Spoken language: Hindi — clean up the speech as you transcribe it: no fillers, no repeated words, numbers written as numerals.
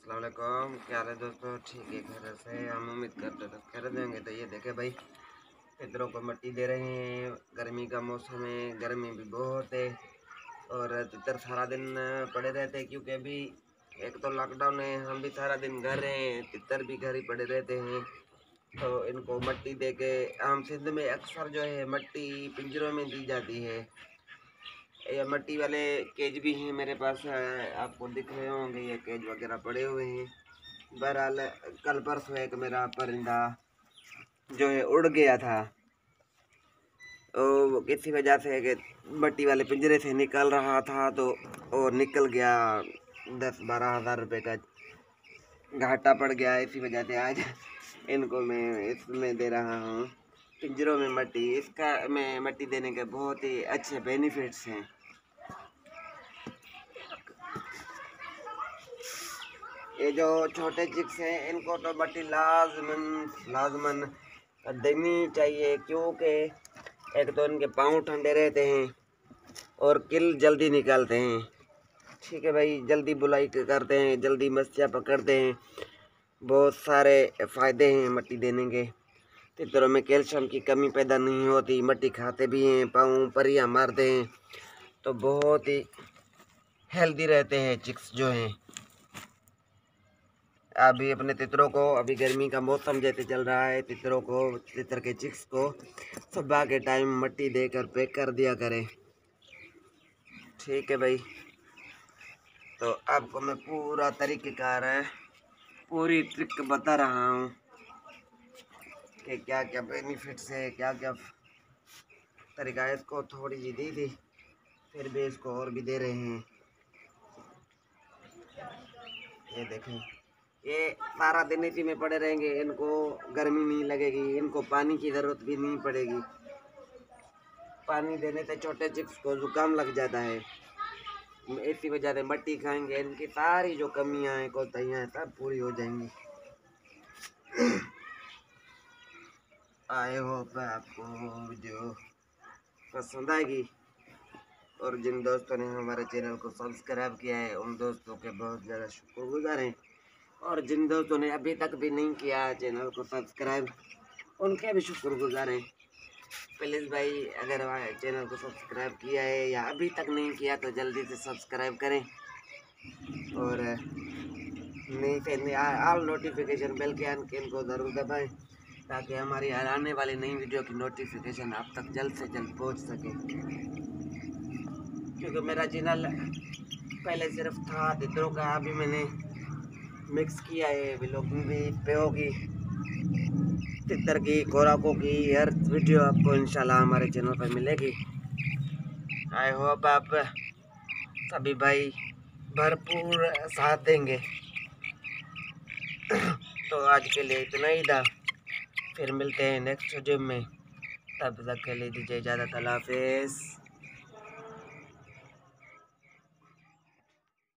अस्सलाम वालेकुम। क्या हाल है दोस्तों? ठीक है, खैर से हम उम्मीद करते तो खैर देंगे। तो ये देखे भाई, पितरों को मिट्टी दे रहे हैं। गर्मी का मौसम है, गर्मी भी बहुत है और तितर सारा दिन पड़े रहते हैं, क्योंकि अभी एक तो लॉकडाउन है, हम भी सारा दिन घर हैं, तितर भी घर ही पड़े रहते हैं। तो इनको मिट्टी दे के, आम सिंध में अक्सर जो है मिट्टी पिंजरों में दी जाती है। ये मिट्टी वाले केज भी हैं मेरे पास, आपको दिख रहे होंगे, ये केज वगैरह पड़े हुए हैं। बहरहाल कल परसों एक मेरा परिंदा जो है उड़ गया था, वो किसी वजह से कि मिट्टी वाले पिंजरे से निकल रहा था तो वो निकल गया। 10-12 हज़ार रुपये का घाटा पड़ गया। इसी वजह से आज इनको मैं इसमें दे रहा हूँ, पिंजरों में मिट्टी। इसका मैं मिट्टी देने के बहुत ही अच्छे बेनिफिट्स हैं। ये जो छोटे चिक्स हैं, इनको तो मिट्टी लाजमन देनी चाहिए, क्योंकि एक तो इनके पाँव ठंडे रहते हैं और किल जल्दी निकालते हैं। ठीक है भाई, जल्दी बुलाई करते हैं, जल्दी मछलियाँ पकड़ते हैं। बहुत सारे फ़ायदे हैं मिट्टी देने के। तितरों में कैल्शियम की कमी पैदा नहीं होती, मिट्टी खाते भी हैं, पाँव परियां मारते हैं, तो बहुत ही हेल्दी रहते हैं चिक्स जो हैं। अभी अपने तितरों को, अभी गर्मी का मौसम जैसे चल रहा है, तितरों को, तितर के चिक्स को सुबह के टाइम मिट्टी देकर पैक कर दिया करें। ठीक है भाई, तो आपको मैं पूरा तरीक़ेकार है, पूरी ट्रिक बता रहा हूँ कि क्या क्या बेनिफिट्स है, क्या क्या तरीका है। इसको थोड़ी सी दी थी, फिर भी इसको और भी दे रहे हैं। ये देखें, ये सारा दिन इसी में पड़े रहेंगे, इनको गर्मी नहीं लगेगी, इनको पानी की ज़रूरत भी नहीं पड़ेगी। पानी देने से छोटे चिक्स को जुकाम लग जाता है, इसी वजह से मिट्टी खाएंगे, इनकी सारी जो कमियां हैं, कोताहियां हैं, सब पूरी हो जाएंगी। आई होप आपको वीडियो पसंद आएगी, और जिन दोस्तों ने हमारे चैनल को सब्सक्राइब किया है उन दोस्तों के बहुत ज़्यादा शुक्रगुजार हैं, और जिन दोस्तों ने अभी तक भी नहीं किया चैनल को सब्सक्राइब, उनके भी शुक्रगुजार हैं। प्लीज़ भाई, अगर चैनल को सब्सक्राइब किया है या अभी तक नहीं किया तो जल्दी से सब्सक्राइब करें, और नहीं से ऑल नोटिफिकेशन बेल के आइकन को ज़रूर दबाएं, ताकि हमारी आने वाली नई वीडियो की नोटिफिकेशन आप तक जल्द से जल्द पहुंच सके। क्योंकि मेरा चैनल पहले सिर्फ था तितरों का, अभी मैंने मिक्स किया है, व्लॉगिंग भी पे होगी, तितर की, खुराकों की, हर वीडियो आपको इंशाल्लाह हमारे चैनल पर मिलेगी। आई होप आप सभी भाई भरपूर साथ देंगे। तो आज के लिए इतना ही था, फिर मिलते हैं नेक्स्ट वीडियो में, तब तक के लिए दीजिए इजाज़त। अल्लाह हाफिज़।